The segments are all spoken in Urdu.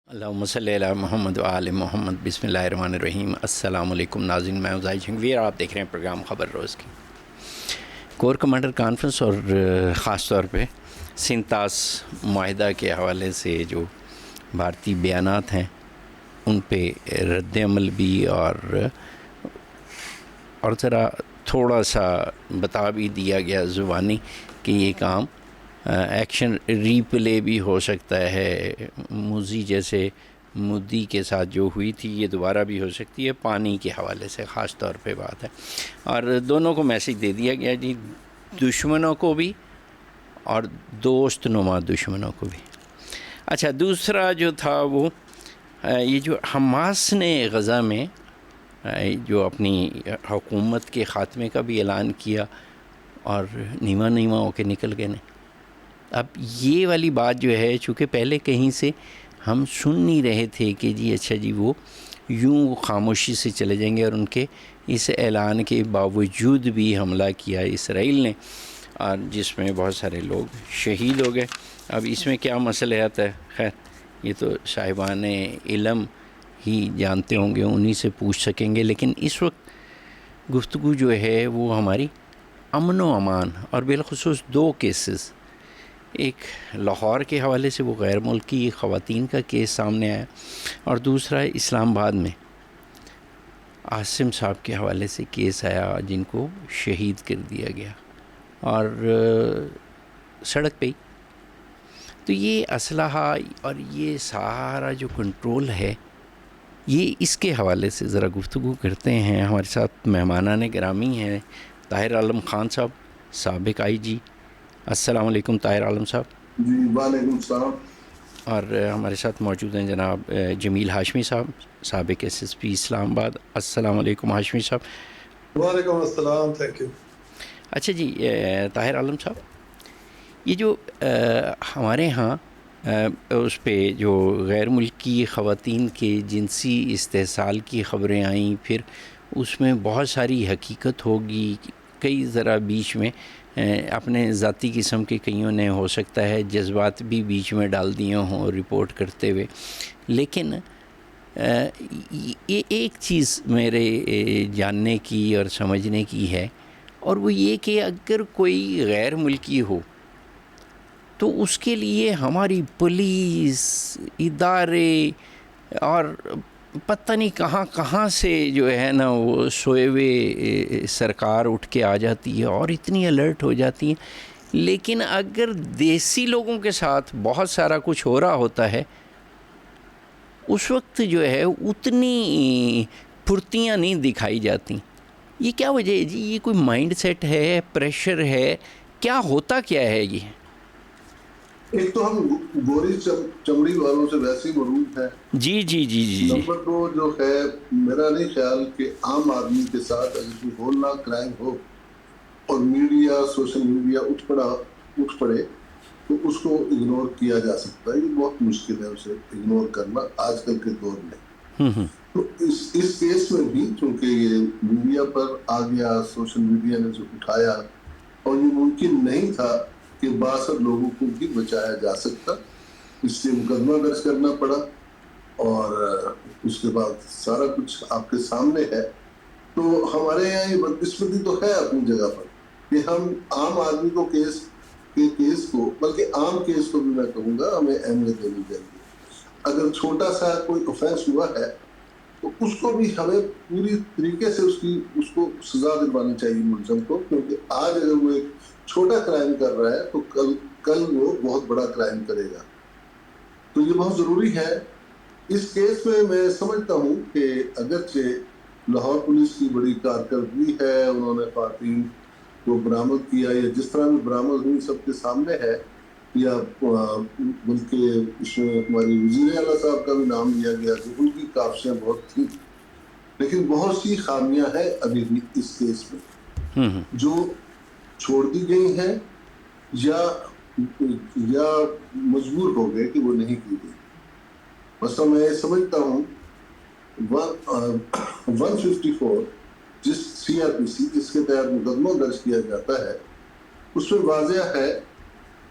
اللہم صلی علی محمد و آل محمد. بسم اللہ الرحمن الرحیم. السلام علیکم ناظرین، میں ظاہر جنگویر، آپ دیکھ رہے ہیں پروگرام خبر روز کی. کور کمانڈر کانفرنس اور خاص طور پہ سنتاس معاہدہ کے حوالے سے جو بھارتی بیانات ہیں ان پہ رد عمل بھی اور ذرا تھوڑا سا بتا بھی دیا گیا زبانی کہ یہ کام ایکشن ریپلے بھی ہو سکتا ہے. موزی جیسے مودی کے ساتھ جو ہوئی تھی یہ دوبارہ بھی ہو سکتی ہے. پانی کے حوالے سے خاص طور پہ بات ہے اور دونوں کو میسیج دے دیا گیا جی، دشمنوں کو بھی اور دوست نما دشمنوں کو بھی. اچھا، دوسرا جو تھا وہ یہ جو حماس نے غزہ میں جو اپنی حکومت کے خاتمے کا بھی اعلان کیا اور نیواں نیواں ہو کے نکل گئے. نہیں، اب یہ والی بات جو ہے، چونکہ پہلے کہیں سے ہم سن نہیں رہے تھے کہ جی اچھا جی وہ یوں خاموشی سے چلے جائیں گے، اور ان کے اس اعلان کے باوجود بھی حملہ کیا اسرائیل نے، اور جس میں بہت سارے لوگ شہید ہو گئے. اب اس میں کیا مسئلہ آتا ہے، خیر یہ تو صاحبان علم ہی جانتے ہوں گے، انہی سے پوچھ سکیں گے. لیکن اس وقت گفتگو جو ہے وہ ہماری امن و امان اور بالخصوص دو کیسز، ایک لاہور کے حوالے سے وہ غیر ملکی خواتین کا کیس سامنے آیا، اور دوسرا اسلام آباد میں عاصم صاحب کے حوالے سے کیس آیا جن کو شہید کر دیا گیا اور سڑک پہ ہی. تو یہ اسلحہ اور یہ سارا جو کنٹرول ہے، یہ اس کے حوالے سے ذرا گفتگو کرتے ہیں. ہمارے ساتھ مہمانان گرامی ہیں طاہر عالم خان صاحب، سابق آئی جی. السلام علیکم طاہر عالم صاحب. جی وعلیکم السلام. اور ہمارے ساتھ موجود ہیں جناب جمیل ہاشمی صاحب، سابق ایس ایس پی اسلام آباد. السلام علیکم ہاشمی صاحب. وعلیکم السلام. Thank you. اچھا جی، طاہر عالم صاحب، یہ جو ہمارے ہاں اس پہ جو غیر ملکی خواتین کے جنسی استحصال کی خبریں آئیں، پھر اس میں بہت ساری حقیقت ہوگی، کئی ذرا بیچ میں اپنے ذاتی قسم کے کئیوں نے ہو سکتا ہے جذبات بھی بیچ میں ڈال دیے ہوں رپورٹ کرتے ہوئے. لیکن یہ ایک چیز میرے جاننے کی اور سمجھنے کی ہے، اور وہ یہ کہ اگر کوئی غیر ملکی ہو تو اس کے لیے ہماری پولیس ادارے اور پتہ نہیں کہاں کہاں سے جو ہے نا وہ سوئے ہوئے سرکار اٹھ کے آ جاتی ہے اور اتنی الرٹ ہو جاتی ہیں. لیکن اگر دیسی لوگوں کے ساتھ بہت سارا کچھ ہو رہا ہوتا ہے، اس وقت جو ہے اتنی پھرتیاں نہیں دکھائی جاتی. یہ کیا وجہ ہے جی؟ یہ کوئی مائنڈ سیٹ ہے، پریشر ہے، کیا ہوتا کیا ہے یہ؟ ایک تو ہم گوری چمڑی والوں سے ویسے ہی مرعوب ہیں. جی جی جی جی جی. نمبر دو جو ہے، میرا نہیں خیال کہ عام آدمی کے ساتھ اگر کوئی ہولناک کرائم ہو اور میڈیا، سوشل میڈیا اٹھ پڑے تو اس کو اگنور کیا جا سکتا ہے. یہ بہت مشکل ہے اسے اگنور کرنا آج کل کے دور میں. تو اس کیس میں بھی چونکہ یہ میڈیا پر آ گیا، سوشل میڈیا نے جو اٹھایا، اور یہ ممکن نہیں تھا کہ 62 لوگوں کو بھی بچایا جا سکتا، اس سے مقدمہ درج کرنا پڑا، اور اس کے بعد سارا کچھ آپ کے سامنے ہے. تو ہمارے یہاں یہ بدقسمتی تو ہے اپنی جگہ پر کہ ہم عام آدمی کو کیس کو، بلکہ عام کیس کو بھی میں کہوں گا، ہمیں اہمیت دینی چاہیے. اگر چھوٹا سا کوئی offense ہوا ہے تو اس کو بھی ہمیں پوری طریقے سے اس کو سزا دلوانی چاہیے ملزم کو، کیونکہ آج اگر وہ ایک چھوٹا کرائم کر رہا ہے تو کل وہ بہت بڑا کرائم کرے گا. تو یہ بہت ضروری ہے. اس کیس میں سمجھتا ہوں کہ اگرچہ لاہور پولیس کی بڑی کارکردگی ہے، انہوں نے خواتین کو برآمد کیا، یا جس طرح بھی برآمد ہوئی سب کے سامنے ہے، یا بلکہ اس میں ہماری وزیر اعلیٰ صاحب کا بھی نام لیا گیا کہ ان کی کاوشیں بہت تھیں. لیکن بہت سی خامیاں ہیں ابھی بھی اس کیس میں جو چھوڑ دی گئی ہیں یا مجبور ہو گئے کہ وہ نہیں کی گئی. مثلا میں سمجھتا ہوں 154 جس CRPC جس کے تحت مقدمہ درج کیا جاتا ہے، اس میں واضح ہے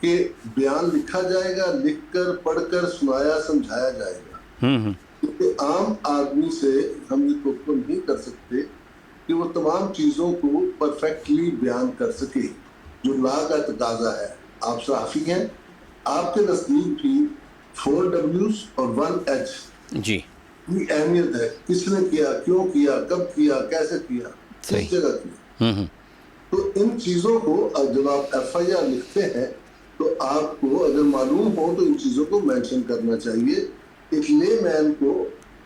کہ بیان لکھا جائے گا، لکھ کر پڑھ کر سنایا سمجھایا جائے گا. کیونکہ عام آدمی سے ہم یہ توقع نہیں کر سکتے کہ وہ تمام چیزوں کو پرفیکٹلی بیان کر سکے جو لا کا تقاضا ہے. آپ صحافی ہیں, آپ کے نزدیک بھی 4 Ws اور 1 H جی کی اہمیت ہے. کس نے کیا, کیوں کیا, کب کیا, کیسے کیا, کس جگہ کیا. تو ان چیزوں کو جب آپ FIR لکھتے ہیں تو آپ کو اگر معلوم ہو تو ان چیزوں کو مینشن کرنا چاہیے. ایک لے مین کو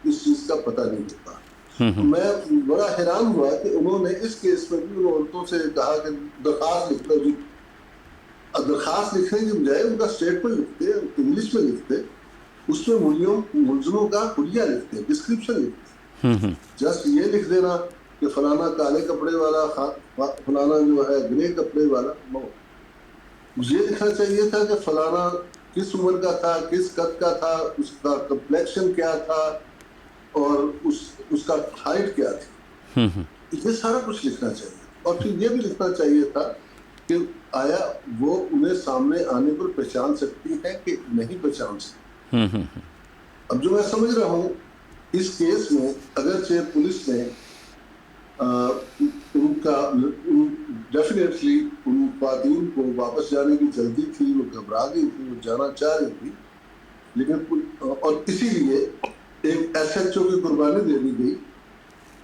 اس چیز کا پتہ نہیں ہوتا. میں بڑا حیران ہوا کہ انہوں نے اس کیس میں بھی ان عورتوں سے کہا کہ درخواست لکھ لو. درخواست لکھنے کی بجائے ان کا اسٹیٹمنٹ لکھتے, انگلش میں لکھتے, اس میں ملزموں کا حلیہ لکھتے, ڈسکرپشن لکھتے. جسٹ یہ لکھ دینا کہ فلانا کالے کپڑے والا, فلانا جو ہے گرے کپڑے والا. یہ لکھنا چاہیے تھا کہ فلانا کس عمر کا تھا, کس قد کا تھا, اس کا کمپلیکشن کیا تھا, اور اس کا ہائٹ کیا تھی. یہ سارا کچھ لکھنا چاہیے. اور پھر یہ بھی لکھنا چاہیے تھا کہ آیا وہ انہیں سامنے آنے پر پہچان سکتی ہے کہ نہیں پہچان سکتی. اب جو میں سمجھ رہا ہوں اس کیس میں اگرچہ پولیس نے ان کا ڈیفینیٹلی ان خواتین کو واپس جانے کی جلدی تھی, وہ گھبرا گئی تھی, وہ جانا چاہ رہی تھی, لیکن اور اسی لیے ایک SHO کی قربانی دے دی گئی.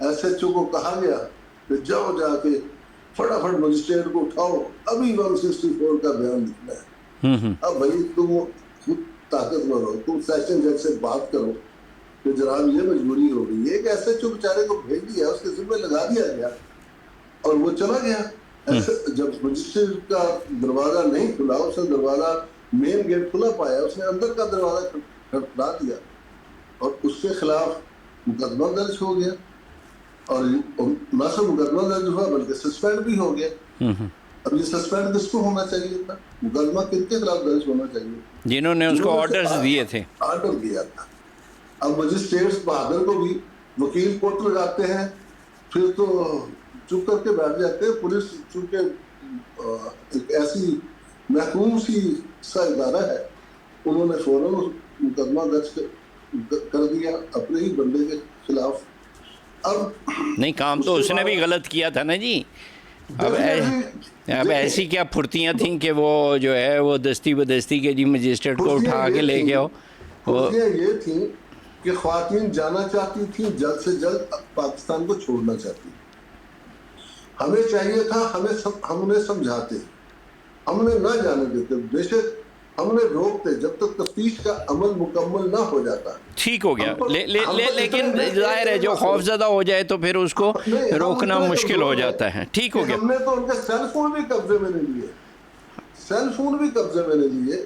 SHO کو کہا گیا کہ جاؤ جا کے فٹافٹ مجسٹریٹ کو اٹھاؤ, ابھی 164 کا بیان لکھنا ہے. اب بھائی تم خود طاقتور ہو, تم سیشن جج سے بات کرو کہ جناب یہ مجبوری ہو گئی. ایک SHO بیچارے کو بھیج دیا, اس کے ذمہ لگا دیا گیا اور وہ چلا گیا. جب مجسٹریٹ کا دروازہ نہیں کھلا, اس نے دروازہ مین گیٹ کھلا پایا, اس نے اندر کا دروازہ کھٹکھٹا دیا اور اس کے خلاف مقدمہ درج ہو گیا. اور نہ صرف مقدمہ درج ہوا بلکہ سسپینڈ بھی ہو گیا. اب یہ سسپینڈ کس کو ہونا چاہیے تھا, مقدمہ کن کے خلاف درج ہونا چاہیے, جنہوں نے اس کو آرڈرز دیے تھے, آرڈر دیا تھا. اب مجسٹریٹس بہادر کو بھی وکیل کوٹ لگاتے ہیں, پھر تو چپ کر کے بیٹھ جاتے ہیں. پولیس چونکہ ایک ایسی محکوم سی سا ادارہ ہے, انہوں نے فوراً مقدمہ درج کر دیا اپنے ہی بندے کے خلاف. اب نہیں کام تو اس نے بھی غلط کیا تھا نا جی. اب ایسی کیا پھرتیاں تھیں کہ وہ جو ہے وہ دستی بدستی کے جی مجسٹریٹ کو اٹھا کے لے کے پھرتیاں یہ تھیں کہ خواتین جانا چاہتی تھیں, جلد سے جلد پاکستان کو چھوڑنا چاہتی. ہمیں چاہیے تھا ہم انہیں سمجھاتے, ہم انہیں نہ جانے دیتے, بے شک ہم انہیں روکتے جب تک تفتیش کا عمل مکمل نہ ہو جاتا. ٹھیک ہو گیا, لیکن ظاہر ہے جو خوف زدہ ہو جائے تو پھر اس کو روکنا مشکل ہو جاتا ہے. ٹھیک ہو گیا. ہم نے تو ان کے سیل فون بھی قبضے میں نہیں لیے, سیل فون بھی قبضے میں نہیں لیے.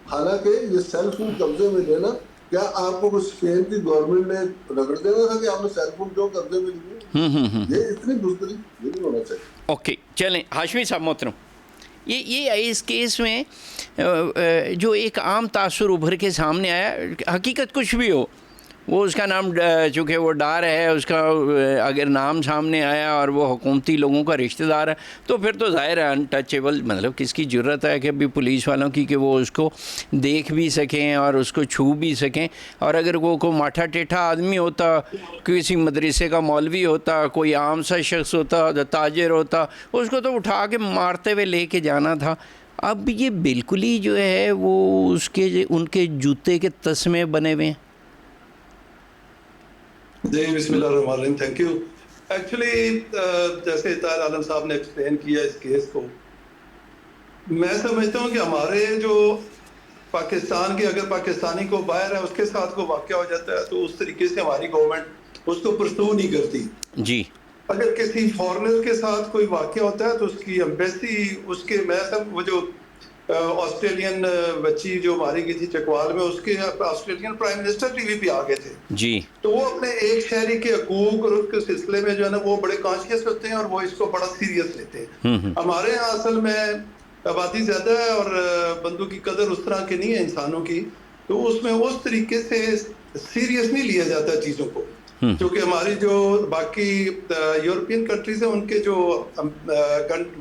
حالانکہ یہ سیل فون قبضے میں لینا, کیا آپ کو اسپین کی گورنمنٹ نے رگڑ دینا تھا کہ آپ نے سیل فون کیوں قبضے میں لیے؟ یہ اتنی بزدلی یہ نہیں ہونا چاہیے. اوکے چلیں ہاشمی صاحب محترم, یہ اس کیس میں جو ایک عام تاثر ابھر کے سامنے آیا, حقیقت کچھ بھی ہو, وہ اس کا نام چونکہ وہ ڈار ہے, اس کا اگر نام سامنے آیا اور وہ حکومتی لوگوں کا رشتہ دار ہے تو پھر تو ظاہر ہے انٹچیبل, مطلب کس کی جرت ہے کہ ابھی پولیس والوں کی کہ وہ اس کو دیکھ بھی سکیں اور اس کو چھو بھی سکیں. اور اگر وہ کوئی ماٹھا ٹیٹھا آدمی ہوتا, کسی مدرسے کا مولوی ہوتا, کوئی عام سا شخص ہوتا, تاجر ہوتا, اس کو تو اٹھا کے مارتے ہوئے لے کے جانا تھا. اب یہ بالکل ہی جو ہے وہ اس کے ان کے جوتے کے تسمے بنے ہوئے ہیں. جی بسم اللہ الرحمن الرحیم. Thank you. ایکچولی جیسے طاہر عالم صاحب نے ایکسپلین کیا اس کیس کو, میں سمجھتا ہوں کہ ہمارے جو پاکستان کے اگر پاکستانی کو باہر ہے اس کے ساتھ کو واقعہ ہو جاتا ہے تو اس طریقے سے ہماری گورنمنٹ اس کو پرسو نہیں کرتی. جی اگر کسی فورنر کے ساتھ کوئی واقعہ ہوتا ہے تو اس کی ایمبیسی, اس کے میں سب وہ جو آسٹریلین بچی جو ماری گئی تھی چکوال میں, اس کے Australian prime minister T V پہ آ گئے تھے جی, تو وہ اپنے ایک شہری کے حقوق اور اس کے سلسلے میں جو ہے نا وہ بڑے کانشیس ہوتے ہیں اور وہ اس کو بڑا سیریس لیتے ہیں. ہمارے یہاں اصل میں آبادی زیادہ ہے اور بندوں کی قدر اس طرح کی نہیں ہے انسانوں کی, تو اس میں اس طریقے سے سیریس نہیں لیا جاتا چیزوں کو. کیونکہ ہماری جو باقی یورپین کنٹریز ہیں ان کے جو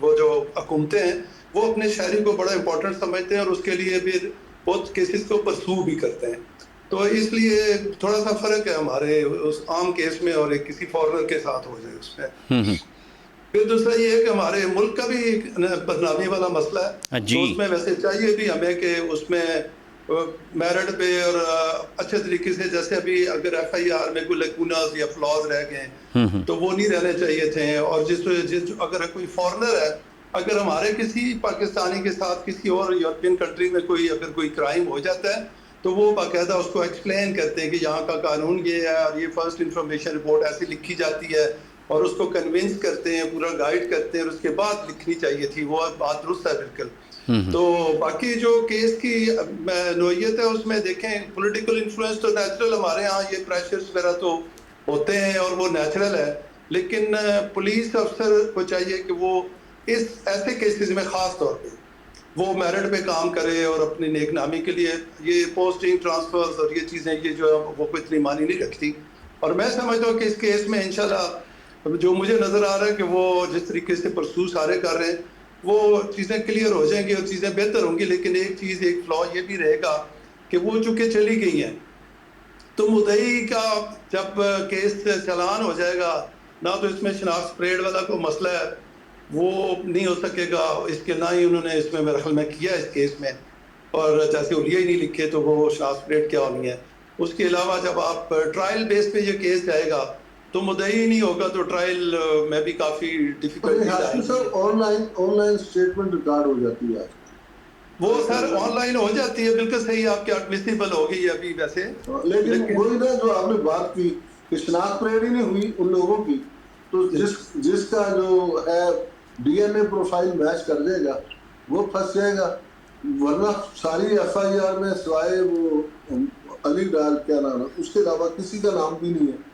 وہ جو حکومتیں ہیں وہ اپنے شہری کو بڑا امپورٹنٹ سمجھتے ہیں اور اس کے لیے بھی بہت کیسز کو پرسو بھی کرتے ہیں. تو اس لیے تھوڑا سا فرق ہے ہمارے اس عام کیس میں اور ایک کسی فارنر کے ساتھ ہو جائے اس میں. پھر دوسرا یہ ہے کہ ہمارے ملک کا بھی ایک بدنامی والا مسئلہ ہے. تو اس میں ویسے چاہیے بھی ہمیں کہ اس میں میرٹ پہ اور اچھے طریقے سے، جیسے ابھی اگر ایف آئی آر میں کوئی لیکوناز یا فلاز رہ گئے تو وہ نہیں رہنے چاہیے تھے. اور اگر کوئی فارنر ہے، اگر ہمارے کسی پاکستانی کے ساتھ کسی اور یورپین کنٹری میں اگر کوئی کرائم ہو جاتا ہے تو وہ باقاعدہ اس کو ایکسپلین کرتے ہیں کہ یہاں کا قانون یہ ہے اور یہ فرسٹ انفارمیشن رپورٹ ایسی لکھی جاتی ہے، اور اس کو کنونس کرتے ہیں، پورا گائیڈ کرتے ہیں، اور اس کے بعد لکھنی چاہیے تھی. وہ بات درست ہے بالکل. تو باقی جو کیس کی نوعیت ہے اس میں دیکھیں، پولیٹیکل انفلوئنس تو نیچرل ہمارے ہاں یہ پریشرز وغیرہ تو ہوتے ہیں اور وہ نیچرل ہے، لیکن پولیس افسر کو چاہیے کہ وہ اس ایسے کیسز میں خاص طور پہ وہ میرٹ پہ کام کرے اور اپنی نیک نامی کے لیے یہ پوسٹنگ ٹرانسفرز اور یہ چیزیں یہ جو ہے وہ کوئی اتنی معنی نہیں رکھتی. اور میں سمجھتا ہوں کہ اس کیس میں انشاءاللہ جو مجھے نظر آ رہا ہے کہ وہ جس طریقے سے پرسو سارے کر رہے ہیں وہ چیزیں کلیئر ہو جائیں گی اور چیزیں بہتر ہوں گی. لیکن ایک فلا یہ بھی رہے گا کہ وہ چونکہ چلی گئی ہیں تو مدعی کا جب کیس چلان ہو جائے گا نہ تو اس میں شناخت پریڈ والا کوئی مسئلہ ہے وہ نہیں ہو سکے گا، اس کے نہ ہی انہوں نے اس میں میرے خیال میں کیا اس کیس میں، اور جیسے اولیاء ہی نہیں لکھے تو وہ شناخت پریڈ کیا ہونی ہے. اس کے علاوہ جب آپ ٹرائل بیس پہ یہ کیس جائے گا تو مدعی نہیں ہوگا تو ٹرائل میں بھی کافی ڈیفیکلٹی آئے گی. آن لائن اسٹیٹمنٹ ریکارڈ ہو جاتی ہے وہ سر آن لائن ہو جاتی ہے، بالکل صحیح، آپ کی ایڈمیسیبل ہو گئی ابھی ویسے. لیکن وہی نا جو آپ نے بات کی کہ شناخت پریڈ ہی نہیں ہوئی ان لوگوں کی، تو جس کا جو ہے D N A profile match کر دے گا وہ پھنس جائے گا. ورنہ ساری ایف آئی آر میں سوائے وہ علی ڈار کیا نام ہے اس کے علاوہ کسی کا نام بھی نہیں ہے،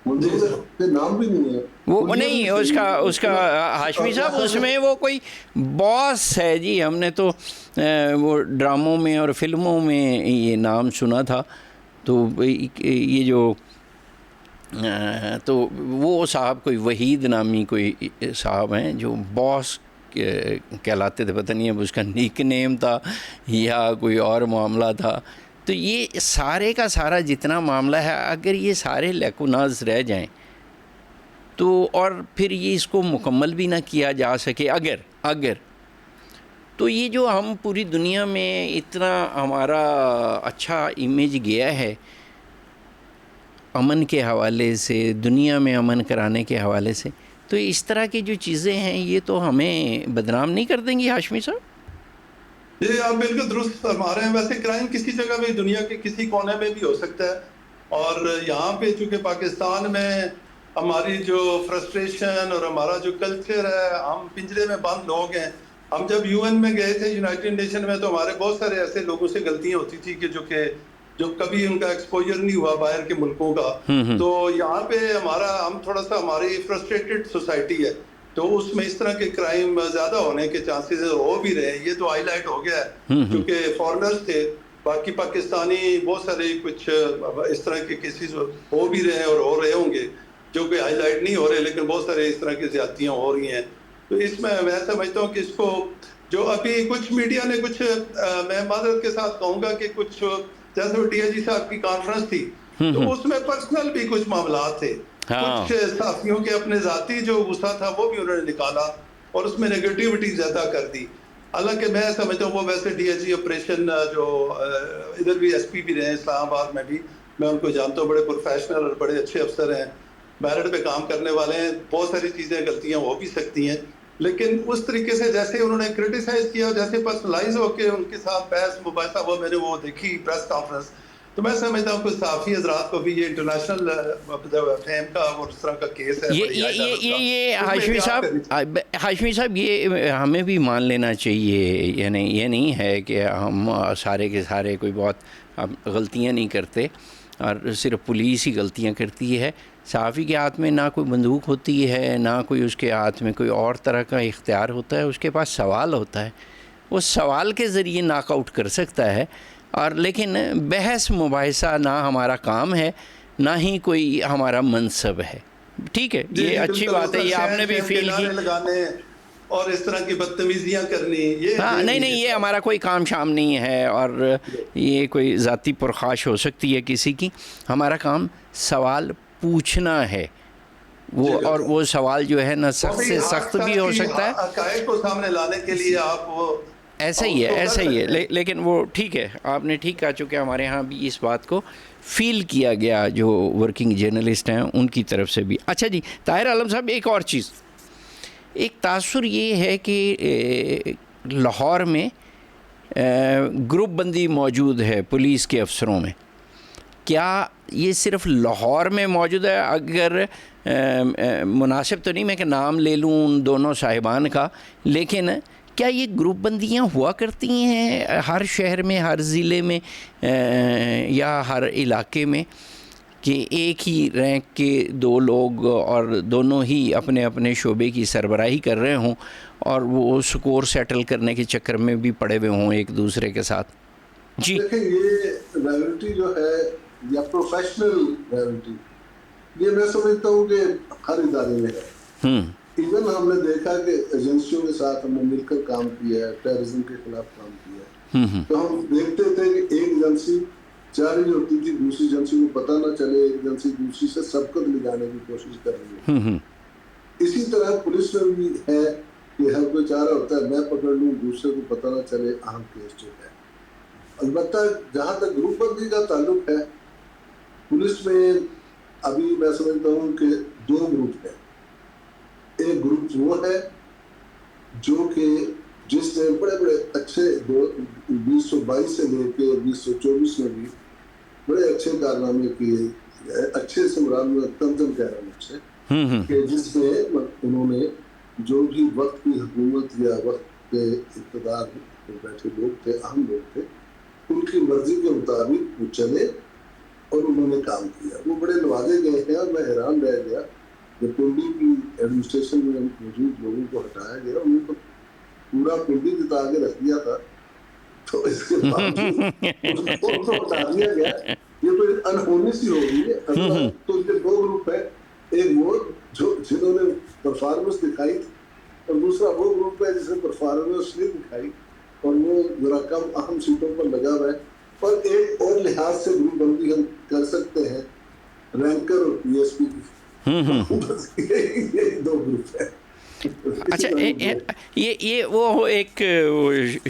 نام بھی نہیں ہے وہ نہیں اس کا ہاشمی صاحب اس میں وہ کوئی باس ہے جی. ہم نے تو وہ ڈراموں میں اور فلموں میں یہ نام سنا تھا. تو یہ جو تو وہ صاحب کوئی وحید نامی کوئی صاحب ہیں جو باس کہلاتے تھے، پتہ نہیں اب اس کا نیک نیم تھا یا کوئی اور معاملہ تھا. تو یہ سارے کا سارا جتنا معاملہ ہے اگر یہ سارے لیکوناز رہ جائیں تو اور پھر یہ اس کو مکمل بھی نہ کیا جا سکے اگر تو یہ جو ہم پوری دنیا میں اتنا ہمارا اچھا امیج گیا ہے امن کے حوالے سے، دنیا میں امن کرانے کے حوالے سے، تو اس طرح کی جو چیزیں ہیں یہ تو ہمیں بدنام نہیں کر دیں گی ہاشمی صاحب؟ جی آپ بالکل درست فرما رہے ہیں. ویسے کرائم کسی جگہ بھی دنیا کے کسی کونے میں بھی ہو سکتا ہے، اور یہاں پہ چونکہ پاکستان میں ہماری جو فرسٹریشن اور ہمارا جو کلچر ہے، ہم پنجرے میں بند لوگ ہیں. ہم جب یو این میں گئے تھے یونائٹڈ نیشن میں تو ہمارے بہت سارے ایسے لوگوں سے غلطیاں ہوتی تھی کہ جو کبھی ان کا ایکسپوجر نہیں ہوا باہر کے ملکوں کا. تو یہاں پہ ہم تھوڑا سا ہماری فرسٹریٹڈ سوسائٹی ہے تو اس میں اس طرح کے کرائم زیادہ ہونے کے چانسز ہو بھی رہے ہیں. یہ تو ہائی لائٹ ہو گیا ہے کیونکہ فارنرز تھے، باقی پاکستانی بہت سارے کچھ اس طرح کے کیسز ہو بھی رہے ہیں اور ہو رہے ہوں گے جو کہ ہائی لائٹ نہیں ہو رہے، لیکن بہت سارے اس طرح کی زیادتیاں ہو رہی ہیں. تو اس میں سمجھتا ہوں کہ اس کو جو ابھی کچھ میڈیا نے کچھ میں معذرت کے ساتھ کہوں گا کہ کچھ جیسے وہ ٹی اے جی صاحب کی کانفرنس تھی تو اس میں پرسنل بھی کچھ معاملات تھے، کچھ صحافیوں کے اپنے ذاتی جو غصہ تھا وہ بھی انہوں نے نکالا اور اس میں نیگیٹیوٹی زیادہ کر دی. حالانکہ میں سمجھتا ہوں وہ ویسے ڈی ایچ جی آپریشن جو ادھر بھی ایس پی بھی رہے ہیں اسلام آباد میں بھی، میں ان کو جانتا ہوں، بڑے پروفیشنل اور بڑے اچھے افسر ہیں، میرٹ پہ کام کرنے والے ہیں. بہت ساری چیزیں غلطیاں ہو بھی سکتی ہیں لیکن اس طریقے سے جیسے انہوں نے کرٹیسائز کیا، جیسے پرسنلائز ہو کے ان کے ساتھ بحث مباحثہ وہ میں نے وہ دیکھی پریس کانفرنس، تو میں سمجھتا ہوں کہ صحافی حضرات کو بھی یہ انٹرنیشنل فیم کا اور اس طرح کا کیس ہے. یہ ہاشمی صاحب یہ ہمیں بھی مان لینا چاہیے، یعنی یہ نہیں ہے کہ ہم سارے کے سارے کوئی بہت غلطیاں نہیں کرتے اور صرف پولیس ہی غلطیاں کرتی ہے. صحافی کے ہاتھ میں نہ کوئی بندوق ہوتی ہے، نہ کوئی اس کے ہاتھ میں کوئی اور طرح کا اختیار ہوتا ہے. اس کے پاس سوال ہوتا ہے، وہ سوال کے ذریعے ناک آؤٹ کر سکتا ہے. اور لیکن بحث مباحثہ نہ ہمارا کام ہے نہ ہی کوئی ہمارا منصب ہے. ٹھیک ہے، یہ اچھی بات ہے، یہ آپ نے بھی فیل کی. اور اس طرح کی بدتمیزیاں کرنی، یہ ہاں نہیں یہ ہمارا کوئی کام شام نہیں ہے، اور یہ کوئی ذاتی پرخاش ہو سکتی ہے کسی کی. ہمارا کام سوال پوچھنا ہے، وہ اور وہ سوال جو ہے نا سخت سے سخت بھی ہو سکتا ہے. حقائق کو سامنے لانے کے لیے آپ وہ ایسا ہی ہے لیکن وہ ٹھیک ہے، آپ نے ٹھیک کہا، چونکہ ہمارے ہاں بھی اس بات کو فیل کیا گیا جو ورکنگ جرنلسٹ ہیں ان کی طرف سے بھی. اچھا جی طاہر عالم صاحب، ایک اور چیز، ایک تاثر یہ ہے کہ لاہور میں گروپ بندی موجود ہے پولیس کے افسروں میں. کیا یہ صرف لاہور میں موجود ہے؟ اگر مناسب تو نہیں میں کہ نام لے لوں ان دونوں صاحبان کا، لیکن کیا یہ گروپ بندیاں ہوا کرتی ہیں ہر شہر میں، ہر ضلع میں یا ہر علاقے میں، کہ ایک ہی رینک کے دو لوگ اور دونوں ہی اپنے اپنے شعبے کی سربراہی کر رہے ہوں اور وہ سکور سیٹل کرنے کے چکر میں بھی پڑے ہوئے ہوں ایک دوسرے کے ساتھ؟ جی دیکھیں، یہ ریئلٹی جو ہے یا پروفیشنل ریئلٹی، یہ میں سمجھتا ہوں کہ ہر ادارے میں ہے. ایون ہم نے دیکھا کہ ایجنسیوں کے ساتھ ہم نے مل کر کام کیا ہے، ٹیررزم کے خلاف کام کیا ہے. تو ہم دیکھتے تھے کہ ایک ایجنسی چاہ رہی ہوتی تھی دوسری ایجنسی کو پتہ نہ چلے، ایک ایجنسی دوسری سے سبقت لے جانے کی کوشش کر رہی ہے. اسی طرح پولیس میں بھی ہے کہ ہر کوئی چاہ رہا ہوتا ہے میں پکڑ لوں، دوسرے کو پتہ نہ چلے اہم کیس جو ہے. البتہ جہاں تک گروپ بندی کا تعلق ہے، پولیس میں ابھی میں سمجھتا ہوں کہ دو گروپ ہیں. ایک گروپ وہ ہے جو کہ جس نے بڑے بڑے اچھے 2022 سے لے کے 2024 میں بھی بڑے اچھے کارنامے کیے، اچھے سے مراد میں تنظیم کہہ رہا ہوں سے، کہ جس میں انہوں نے جو بھی وقت کی حکومت یا وقت کے اقتدار میں بیٹھے لوگ تھے، اہم لوگ تھے، ان کی مرضی کے مطابق وہ چلے اور انہوں نے کام کیا. وہ بڑے نوازے گئے ہیں اور میں حیران رہ گیا کہ پنڈی کی ایڈمنسٹریشن میں موجود لوگوں کو ہٹایا گیا، انہوں نے تو پورا پنڈی جتا کے رکھ دیا تھا، تو اس کے باوجود اس کو ہٹا دیا گیا. یہ تو انہونی سی ہو گئی ہے. تو یہ دو گروپ ہے، ایک وہ جنہوں نے پرفارمنس دکھائی اور دوسرا وہ گروپ ہے جس نے پرفارمنس نہیں دکھائی اور وہ ذرا کم اہم سیٹوں پر لگا ہوا ہے. اور ایک اور لحاظ سے گروپ بندی ہم کر سکتے ہیں رینکر اور پی ایس پی کی، یہ دو گروپ ہے. اچھا یہ وہ ایک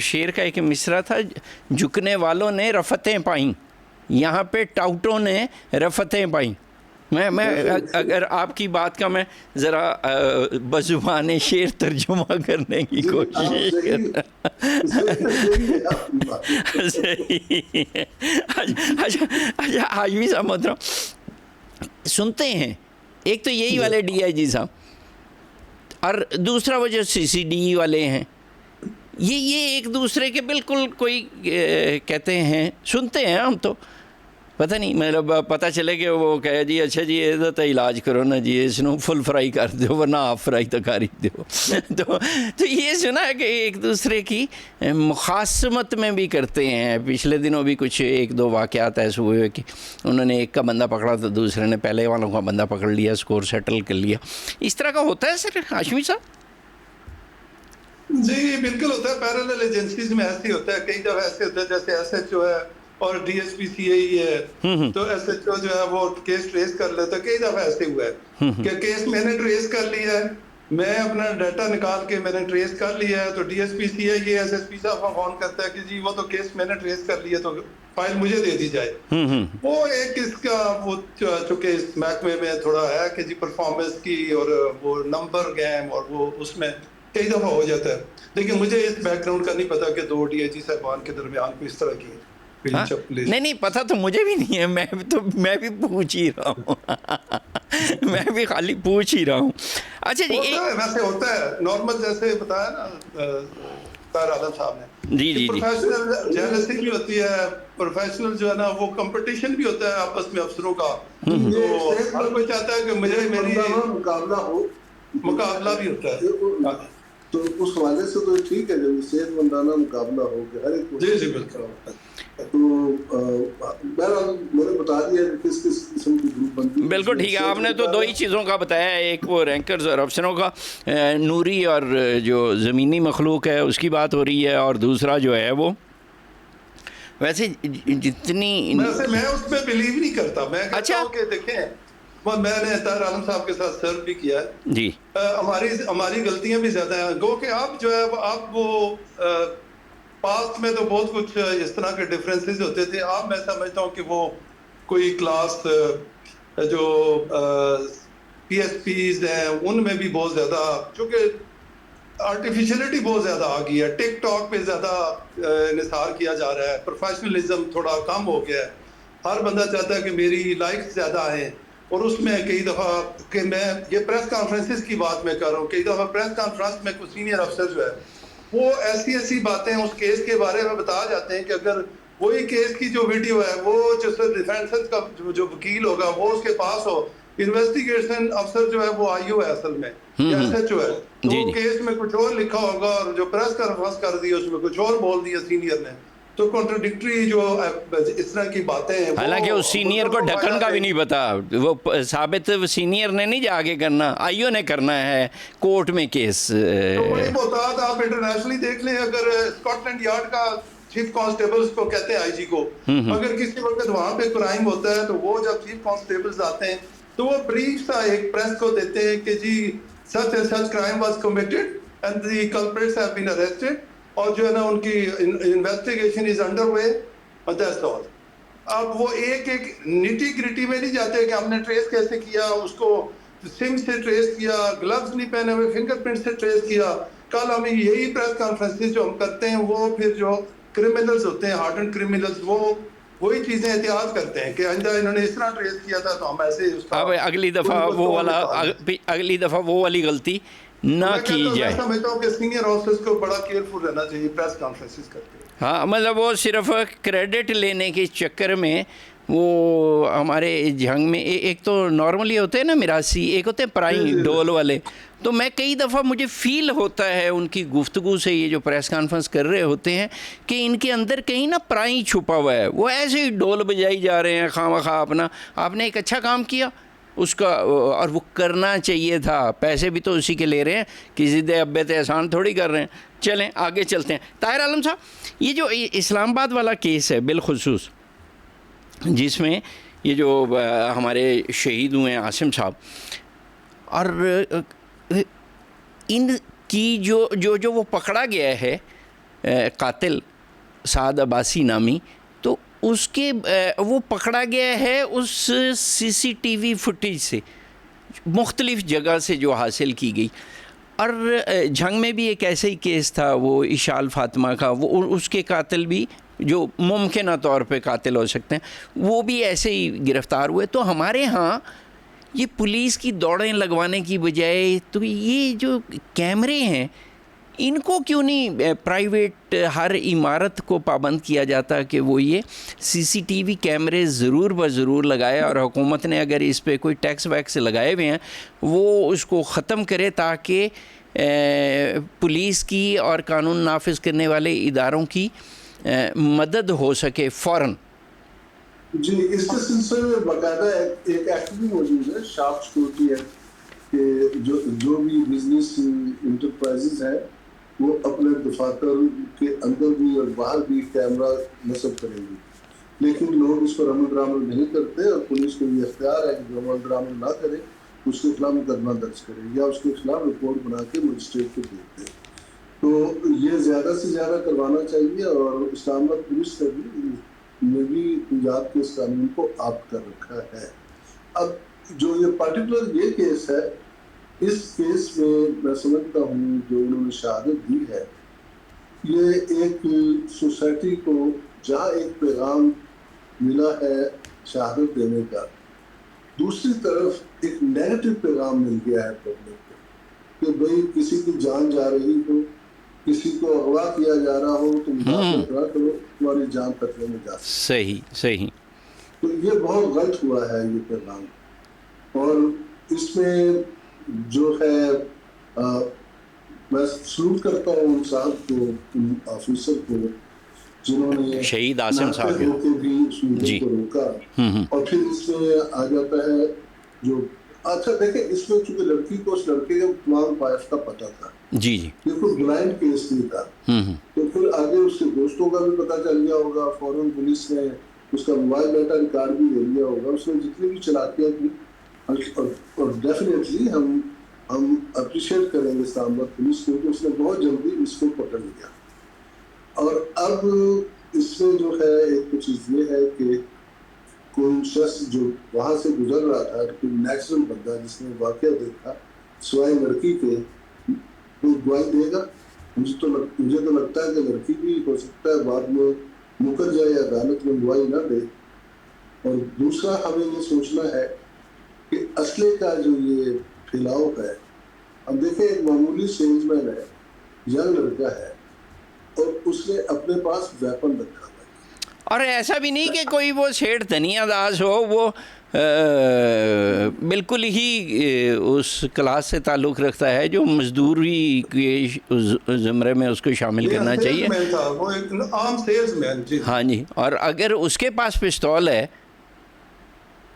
شعر کا ایک مصرع تھا، جھکنے والوں نے رفتیں پائیں، یہاں پہ ٹاؤٹوں نے رفتیں پائیں. میں اگر آپ کی بات کا میں ذرا بزبان شعر ترجمہ کرنے کی کوشش اچھا حاجمی صاحب محترم، سنتے ہیں ایک تو یہی والے ڈی آئی جی صاحب اور دوسرا وہ جو سی سی ڈی والے ہیں، یہ ایک دوسرے کے بالکل کوئی کہتے ہیں، سنتے ہیں ہم تو پتہ نہیں، مطلب پتہ چلے کہ وہ کہے جی اچھا جی یہ تو علاج کرو نا جی، اس نو فل فرائی کر دو ورنہ ہاف فرائی تو کر ہی دو. تو یہ سنا ہے کہ ایک دوسرے کی مخاصمت میں بھی کرتے ہیں. پچھلے دنوں بھی کچھ ایک دو واقعات ایسے ہوئے کہ انہوں نے ایک کا بندہ پکڑا تو دوسرے نے پہلے والوں کا بندہ پکڑ لیا، اسکور سیٹل کر لیا. اس طرح کا ہوتا ہے سر ہاشمی صاحب؟ جی بالکل ہوتا ہے. پیرالل ایجنسیز میں ایسے ہوتا ہے، کئی دفعہ ایسے ہوتا ہے جیسے ایس ایچ او ہے اور ڈی ایس پی سی اے ہے، تو ایس ایچ او جو ہے وہ کیس ٹریس کر لیتا ہے. کئی دفعہ ایسے ہوا ہے کہ کیس میں نے ٹریس کر لیا ہے، میں اپنا ڈیٹا نکال کے میں نے ٹریس کر لیا ہے، تو ڈی ایس پی سی اے یہ ایس ایس پی صاحب کو فون کرتا ہے کہ جی وہ تو کیس میں نے ٹریس کر لیا تو فائل مجھے دے دی جائے. وہ ایک اس کا وہ چونکہ اس محکمے میں تھوڑا ہے کہ جی پرفارمنس کی اور وہ نمبر گیم اور وہ اس میں کئی دفعہ ہو جاتا ہے. لیکن مجھے اس بیک گراؤنڈ کا نہیں پتا کہ دو ڈی آئی جی صاحبان کے درمیان کوئی اس طرح کی نہیں پتا تو مجھے بھی نہیں ہے، میں بھی پوچھ ہی رہا ہوں میں بھی خالی پوچھ ہی رہا ہوں. اچھا جی ویسے ہوتا ہے نارمل جیسے بتایا نا طاہر عالم صاحب نے، جی پروفیشنل جرنلسٹک بھی ہوتی ہے، پروفیشنل جو ہے نا وہ کمپٹیشن بھی ہوتا ہے آپس میں افسروں کا، تو ہر کوئی چاہتا ہے کہ مجھے میری مقابلہ ہو، مقابلہ بھی ہوتا ہے. تو اس حوالے سے تو ٹھیک ہے جب صحت مندانہ مقابلہ ہو کہ ہر ایک کو جی بالکل. تو بہرحال میں نے بتا دیا کہ کس کس قسم کی گروپ بندی. بالکل ٹھیک ہے. آپ نے تو 2 ہی چیزوں کا بتایا ہے, ایک وہ رینکرز اور افسروں کا, نوری اور جو زمینی مخلوق ہے اس کی بات ہو رہی ہے, اور دوسرا جو ہے وہ ویسے جتنی میں اس میں بلیو نہیں کرتا. میں کہتا ہوں کہ دیکھیں میں نے طاہر عالم صاحب کے ساتھ سرو بھی کیا ہے جی, ہماری غلطیاں بھی زیادہ ہیں. گو کہ آپ جو ہے آپ وہ پاسٹ میں تو بہت کچھ اس طرح کے ڈفرینسز ہوتے تھے. اب میں سمجھتا ہوں کہ وہ کوئی کلاس جو پی ایس پیز ہیں ان میں بھی بہت زیادہ, چونکہ آرٹیفیشلٹی بہت زیادہ آ گئی ہے. ٹک ٹاک پہ زیادہ انحصار کیا جا رہا ہے. پروفیشنلزم تھوڑا کم ہو گیا ہے. ہر بندہ چاہتا ہے کہ میری لائکس زیادہ آئیں, اور اس میں کئی دفعہ کہ میں یہ پریس کانفرنسز کی بات میں کر رہا ہوں, کئی دفعہ پریس کانفرنس میں کوئی سینئر افسر جو ہے وہ ایسی باتیں اس کیس کے بارے میں بتا جاتے ہیں کہ اگر وہی کیس کی جو ویڈیو ہے وہ جو ڈیفینس کا جو وکیل ہوگا وہ اس کے پاس ہو, انویسٹیگیشن افسر جو ہے وہ آئی او ہے اصل میں یا ایس ایچ او ہے, تو وہ کیس میں کچھ اور لکھا ہوگا اور جو پریس کانفرنس کر دی اس میں کچھ اور بول دیا سینئر نے, تو کنٹراڈکٹری جو اس طرح کی باتیں ہیں. حالانکہ اس سینئر کو ڈھکن کا بھی نہیں پتا, وہ ثابت سینئر نے نہیں جا کے کرنا, آئیو نے کرنا ہے کورٹ میں کیس. تو وہی محتاط آپ انٹرنیشنلی دیکھ لیں, اگر اسکاٹ لینڈ یارڈ کا چیف کانسٹیبلز کو کہتے ہیں آئی جی کو, اگر کسی وقت وہاں پہ کرائم ہوتا ہے تو وہ جب چیف کانسٹیبلز آتے ہیں تو وہ بریف سا ایک پریس کو دیتے ہیں کہ جی such and such crime was committed and the culprits have been arrested, اور جو ہے نا ان کی انویسٹیگیشن از انڈر وے, اور دیٹس آل. اب وہ ایک نیٹی گریٹی میں نہیں جاتے کہ ہم نے ٹریس کیسے کیا, اس کو سم سے ٹریس کیا, گلوز نہیں پہنے ہوئے فنگر پرنٹ سے ٹریس کیا. کل ہمیں یہی پریس کانفرنسز جو ہم کرتے ہیں وہ پھر جو کرمنلز ہوتے ہیں ہارڈنڈ کرمنلز وہ وہی چیزیں احتیاط کرتے ہیں کہ آئندہ انہوں نے اس طرح ٹریس کیا تھا تو ہم ایسے اس کا اب اگلی دفعہ وہ والی غلطی نہ کی جائے. میں سمجھتا ہوں کہ سینئر آفیسرز کو بڑا کیئرفل رہنا چاہیے پریس کانفرنسز کرتے ہیں. ہاں, مطلب وہ صرف کریڈٹ لینے کے چکر میں وہ ہمارے جنگ میں ایک تو نارملی ہوتے ہیں نا میراثی, ایک ہوتے ہیں پرائی ڈول والے. تو میں کئی دفعہ مجھے فیل ہوتا ہے ان کی گفتگو سے, یہ جو پریس کانفرنس کر رہے ہوتے ہیں, کہ ان کے اندر کہیں نا پرائی چھپا ہوا ہے. وہ ایسے ہی ڈول بجائی جا رہے ہیں خواہ مخواہ اپنا. آپ نے ایک اچھا کام کیا اس کا, اور وہ کرنا چاہیے تھا, پیسے بھی تو اسی کے لے رہے ہیں, کسی دے ابے تے احسان تھوڑی کر رہے ہیں. چلیں آگے چلتے ہیں. طاہر عالم صاحب, یہ جو اسلام آباد والا کیس ہے بالخصوص, جس میں یہ جو ہمارے شہید ہوئے ہیں عاصم صاحب, اور ان کی جو وہ پکڑا گیا ہے قاتل سعد عباسی نامی, تو اس کے وہ پکڑا گیا ہے اس سی سی ٹی وی فوٹیج سے, مختلف جگہ سے جو حاصل کی گئی. اور جھنگ میں بھی ایک ایسا ہی کیس تھا وہ اشال فاطمہ کا, وہ اس کے قاتل بھی جو ممکنہ طور پہ قاتل ہو سکتے ہیں وہ بھی ایسے ہی گرفتار ہوئے. تو ہمارے ہاں یہ پولیس کی دوڑیں لگوانے کی بجائے تو یہ جو کیمرے ہیں ان کو کیوں نہیں پرائیویٹ ہر عمارت کو پابند کیا جاتا کہ وہ یہ سی سی ٹی وی کیمرے ضرور بضرور لگائے, اور حکومت نے اگر اس پہ کوئی ٹیکس ویکس لگائے ہوئے ہیں وہ اس کو ختم کرے, تاکہ پولیس کی اور قانون نافذ کرنے والے اداروں کی مدد ہو سکے فوراً. جی, اس کے سلسلے میں باقاعدہ ایک ایکٹ بھی موجود ہے, شارپ سیکورٹی ایکٹ, کہ جو بھی بزنس انٹرپرائزز ہیں وہ اپنے دفاتر کے اندر بھی اور باہر بھی کیمرہ نصب کریں گے, لیکن لوگ اس پر عمل درآمد نہیں کرتے, اور پولیس کو یہ اختیار ہے کہ جو عمل درآمد نہ کرے اس کے خلاف مقدمہ درج کرے یا اس کے خلاف رپورٹ بنا کے مجسٹریٹ کو بھیج دے. تو یہ زیادہ سے زیادہ کروانا چاہیے, اور اسلام آباد پولیس کا بھی پنجاب کے اس قانون کو عائد کر رکھا ہے. اب جو یہ پرٹیکولر یہ کیس ہے, اس کیس میں سمجھتا ہوں جو انہوں نے شہادت دی ہے, یہ ایک سوسائٹی کو جہاں ایک پیغام ملا ہے شہادت دینے کا, دوسری طرف ایک نیگیٹو پیغام مل گیا ہے پبلک کو کہ بھئی کسی کی جان جا رہی ہو, کسی کو اغوا کیا جا رہا ہو تو مدافعت نہ کرو, تمہاری جان خطرے میں جا سکتی. صحیح. تو یہ بہت غلط ہوا ہے یہ پیغام, اور اس میں جو ہے میں سلوٹ کرتا ہوں ان صاحب کو, ان آفیسر کو جنہوں نے شہید عاصم صاحب ہو کے بھی اس مدعے کو روکا. اور پھر اس میں آ جاتا ہے جو اچھا دیکھیں اس میں چونکہ لڑکی کو اس لڑکے کے تمام پائف کا پتہ تھا, جی جی, یہ کوئی بلائنڈ کیس نہیں تھا, تو پھر آگے اس کے دوستوں کا بھی پتہ چل گیا ہوگا, فوراً پولیس نے اس کا موبائل ڈاٹا ریکارڈ بھی لے لیا ہوگا, اس نے جتنی بھی چلاکیاں کی. اور ڈیفینیٹلی ہم اپریشیٹ کریں گے اسلام آباد پولیس کو کہ اس نے بہت جلدی اس کو پکڑ لیا. اور اب اس میں جو ہے ایک تو چیز یہ ہے کہ کوئی شخص جو وہاں سے گزر رہا تھا, کوئی نیچرل بندہ جس نے واقعہ دیکھا سوائے لڑکی کے, کوئی گواہی دے گا؟ مجھے تو لگتا ہے کہ لڑکی بھی ہو سکتا ہے بعد میں مکر جائے, عدالت میں گواہی نہ دے. اور دوسرا ہمیں یہ سوچنا ہے کہ اسلحے کا جو یہ پھیلاؤ ہے, اب دیکھیں ایک معمولی سیلز مین ہے, ینگ لڑکا ہے, اور اس نے اپنے پاس ویپن رکھا ہے. اور ایسا بھی نہیں کہ کوئی وہ سیٹھ دنیا داز ہو, وہ بالکل ہی اس کلاس سے تعلق رکھتا ہے جو مزدوری کے زمرے میں اس کو شامل کرنا چاہیے. وہ ایک عام سیلز مین. ہاں جی, اور اگر اس کے پاس پستول ہے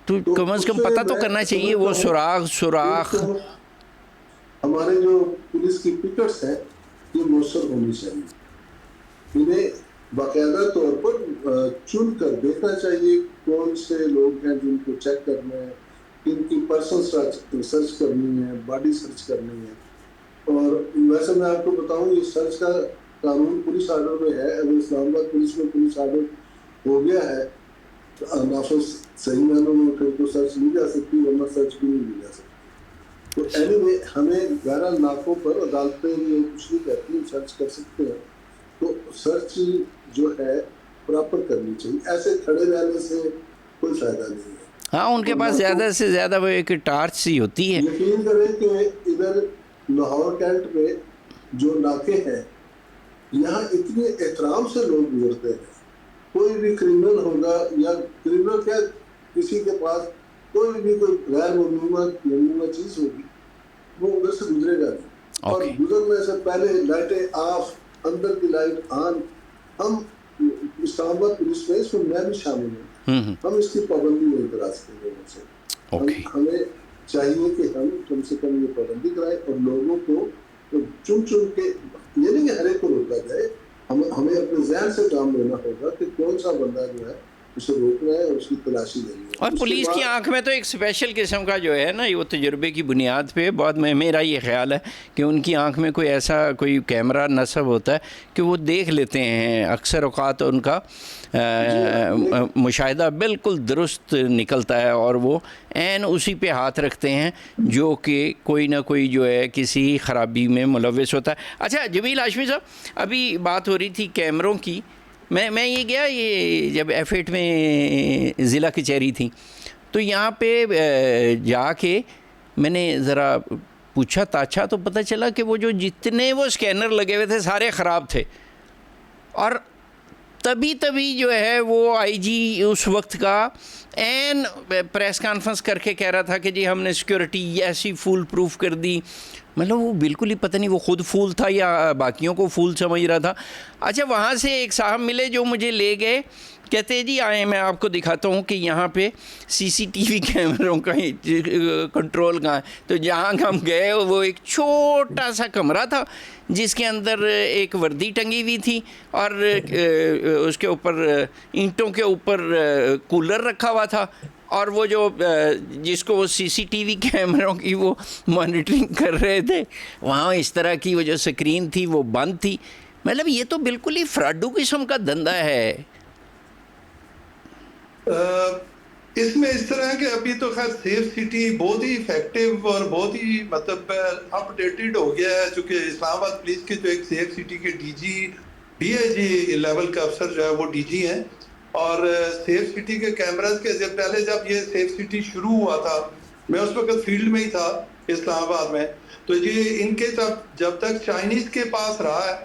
تو کم از کم پتہ تو کرنا چاہیے وہ سوراخ. ہمارے جو پولیس کی پکٹس ہیں یہ موثر ہونی چاہیے, انہیں باقاعدہ طور پر چن کر دیکھنا چاہیے کون سے لوگ ہیں جن کو چیک کرنا ہے, کن کی پرسنل سرچ کرنی ہے, باڈی سرچ کرنی ہے. اور ویسے میں آپ کو بتاؤں یہ سرچ کا قانون پولیس آرڈر میں ہے. اگر اسلام آباد پولیس میں پولیس آرڈر ہو گیا ہے نافذ صحیح معنوں میں پھر تو سرچ لی جا سکتی, ورنہ سرچ بھی نہیں لی جا سکتی. تو اینی وے ہمیں گہرا ناکوں پر عدالتیں یہ کچھ نہیں کہتی سرچ کر سکتے ہیں, تو سرچ جو ہے پراپر کرنی چاہیے. ایسے کھڑے رہنے سے کوئی فائدہ نہیں ہے. ہاں, ان کے پاس زیادہ سے زیادہ وہ ایک ٹارچ سی ہوتی ہے. یقین کریں کہ ادھر لاہور کینٹ میں جو ناکے ہیں یہاں اتنے احترام سے لوگ گزرتے ہیں. کوئی بھی کرمنل ہوگا یا کرمنل کیا کسی کے پاس کوئی بھی کوئی غیر ممنوعہ چیز ہوگی وہ ادھر سے گزرے گا نہیں. اور گزرنے سے پہلے لائٹیں آف, اندر کی لائٹ آن. ہم اسلام آباد پولیس میں اس میں بھی شامل ہوں, ہم اس کی پابندی نہیں کرا سکتے لوگوں سے. ہمیں چاہیے کہ ہم کم سے کم یہ پابندی کرائیں اور لوگوں کو چن کے, یہ نہیں کہ ہر ایک کو روکا جائے, ہمیں اپنے ذہن سے کام لینا ہوگا کہ کون سا بندہ جو ہے اسے روکنا ہے اور اس کی تلاشی لینی ہے. اور پولیس کی آنکھ میں تو ایک اسپیشل قسم کا جو ہے نا, وہ تجربے کی بنیاد پہ بہت میرا یہ خیال ہے کہ ان کی آنکھ میں کوئی ایسا کوئی کیمرہ نصب ہوتا ہے کہ وہ دیکھ لیتے ہیں اکثر اوقات ان کا مشاہدہ بالکل درست نکلتا ہے اور وہ عین اسی پہ ہاتھ رکھتے ہیں جو کہ کوئی نہ کوئی جو ہے کسی خرابی میں ملوث ہوتا ہے. اچھا جمیل ہاشمی صاحب, ابھی بات ہو رہی تھی کیمروں کی, میں یہ گیا یہ جب F8 میں ضلع کچہری تھی تو یہاں پہ جا کے میں نے ذرا پوچھا تاچھا تو پتہ چلا کہ وہ جو جتنے وہ اسکینر لگے ہوئے تھے سارے خراب تھے. اور تبھی جو ہے وہ آئی جی اس وقت کا عین پریس کانفرنس کر کے کہہ رہا تھا کہ جی ہم نے سیکورٹی ایسی فول پروف کر دی. مطلب وہ بالکل ہی پتہ نہیں وہ خود فول تھا یا باقیوں کو فول سمجھ رہا تھا. اچھا وہاں سے ایک صاحب ملے جو مجھے لے گئے, کہتے جی آئے میں آپ کو دکھاتا ہوں کہ یہاں پہ CCTV کیمروں کا کنٹرول کہاں ہے. تو جہاں ہم گئے وہ ایک چھوٹا سا کمرہ تھا جس کے اندر ایک وردی ٹنگی ہوئی تھی اور اس کے اوپر اینٹوں کے اوپر کولر رکھا ہوا تھا, اور وہ جو جس کو وہ CCTV کیمروں کی وہ مانیٹرنگ کر رہے تھے وہاں اس طرح کی وہ جو سکرین تھی وہ بند تھی. مطلب یہ تو بالکل ہی فراڈو قسم کا دھندا ہے. اس میں اس طرح کہ ابھی تو خیر سیف سٹی بہت ہی افیکٹو اور بہت ہی مطلب اپ ڈیٹڈ ہو گیا ہے, چونکہ اسلام آباد پولیس کے جو ایک سیف سٹی کے DIG لیول کا افسر جو ہے وہ DG ہیں. اور سیف سٹی کے کیمراز کے پہلے جب یہ سیف سٹی شروع ہوا تھا میں اس وقت فیلڈ میں ہی تھا اسلام آباد میں, تو یہ ان کے جب تک چائنیز کے پاس رہا ہے